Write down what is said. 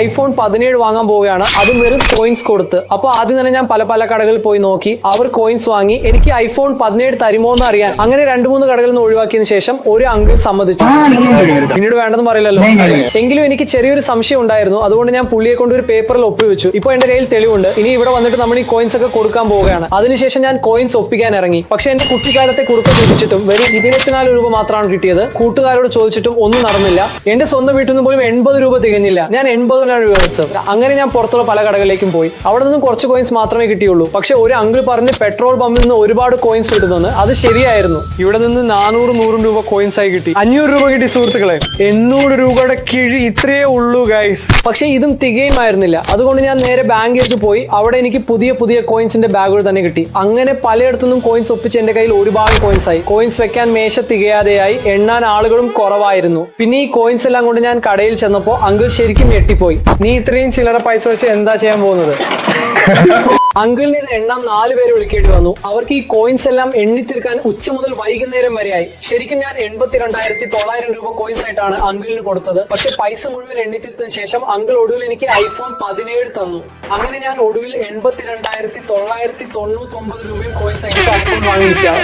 iPhone 17 വാങ്ങാൻ പോവുകയാണ്, അതും വെറും കോയിൻസ് കൊടുത്ത്. അപ്പോൾ ആദ്യം തന്നെ ഞാൻ പല കടകളിൽ പോയി നോക്കി, അവർ കോയിൻസ് വാങ്ങി. എനിക്ക് iPhone 17 തരുമോ എന്ന് അറിയാൻ അങ്ങനെ 2-3 കടകളിൽ നിന്ന് ഒഴിവാക്കിയതിനു ശേഷം ഒരു അങ്കിൾ സമ്മതിച്ചു. പിന്നീട് വേണ്ടെന്ന് പറയില്ലല്ലോ. എങ്കിലും എനിക്ക് ചെറിയൊരു സംശയം ഉണ്ടായിരുന്നു, അതുകൊണ്ട് ഞാൻ പുള്ളിയെ കൊണ്ട് ഒരു പേപ്പറിൽ ഒപ്പിവെച്ചു. ഇപ്പോൾ എന്റെ കയ്യിൽ തെളിവുണ്ട്. ഇനി ഇവിടെ വന്നിട്ട് നമ്മൾ ഈ കോയിൻസ് ഒക്കെ കൊടുക്കാൻ പോവുകയാണ്. അതിനുശേഷം ഞാൻ കോയിൻസ് ഒപ്പിക്കാൻ ഇറങ്ങി. പക്ഷെ എന്റെ കുട്ടിക്കാലത്തെ കുറിപ്പ് ചോദിച്ചിട്ടും വെറും 24 രൂപ മാത്രമാണ് കിട്ടിയത്. കൂട്ടുകാരോട് ചോദിച്ചിട്ടും ഒന്നും നടന്നില്ല. എന്റെ സ്വന്തം വീട്ടിൽ നിന്ന് പോലും 80 രൂപ തികഞ്ഞില്ല. ഞാൻ 80 രൂപ വെച്ചു. അങ്ങനെ ഞാൻ പുറത്തുള്ള പല കടകളിലേക്കും പോയി. അവിടെ നിന്നും കുറച്ച് കോയിൻസ് മാത്രമേ കിട്ടിയുള്ളൂ. പക്ഷെ ഒരു അങ്കിൾ പറഞ്ഞ് പെട്രോൾ പമ്പിൽ നിന്ന് ഒരുപാട് കോയിൻസ് കിട്ടുന്നു. അത് ശരിയായിരുന്നു. ഇവിടെ നിന്ന് 400 രൂപ കോയിൻസ് ആയി കിട്ടി. 500 രൂപ കിട്ടി സുഹൃത്തുക്കളെ. 800 രൂപയുടെ കിഴി ഇത്രയേ ഉള്ളൂ ഗൈസ്. പക്ഷെ ഇതും തികയുമായിരുന്നില്ല. അതുകൊണ്ട് ഞാൻ നേരെ ബാങ്കിലേക്ക് പോയി. അവിടെ എനിക്ക് പുതിയ കോയിൻസിന്റെ ബാഗുകൾ തന്നെ കിട്ടി. അങ്ങനെ പലയിടത്തുനിന്നും കോയിൻസ് ഒപ്പിച്ച് എന്റെ കയ്യിൽ ഒരുപാട് കോയിൻസ് ആയി. കോയിൻസ് വെക്കാൻ മേശ തികയാതെയായി. എണ്ണാൻ ആളുകളും കുറവായിരുന്നു. പിന്നെ ഈ കോയിൻസ് എല്ലാം കൊണ്ട് ഞാൻ കടയിൽ ചെന്നപ്പോ അങ്കിൾ ശരിക്കും ഞെട്ടിപ്പോയി. നീ ഇത്രയും ചില്ലറ പൈസ വെച്ച് എന്താ ചെയ്യാൻ പോകുന്നത്? അങ്കിളിന് ഇത് എണ്ണാൻ 4 പേര് വിളിക്കേണ്ടി വന്നു. അവർക്ക് ഈ കോയിൻസ് എല്ലാം എണ്ണിത്തീർക്കാൻ ഉച്ച മുതൽ വൈകുന്നേരം വരെയായി. ശരിക്കും ഞാൻ 82,900 രൂപ കോയിൻസ് ആയിട്ടാണ് അങ്കിളിന് കൊടുത്തത്. പക്ഷെ പൈസ മുഴുവൻ എണ്ണിത്തീർത്തതിന് ശേഷം അങ്കിൾ ഒടുവിൽ എനിക്ക് iPhone 17 തന്നു. അങ്ങനെ ഞാൻ ഒടുവിൽ 82,999 രൂപയും കോയിൻസ് ആയിട്ട് iPhone വാങ്ങിയിരിക്കുകയാണ്.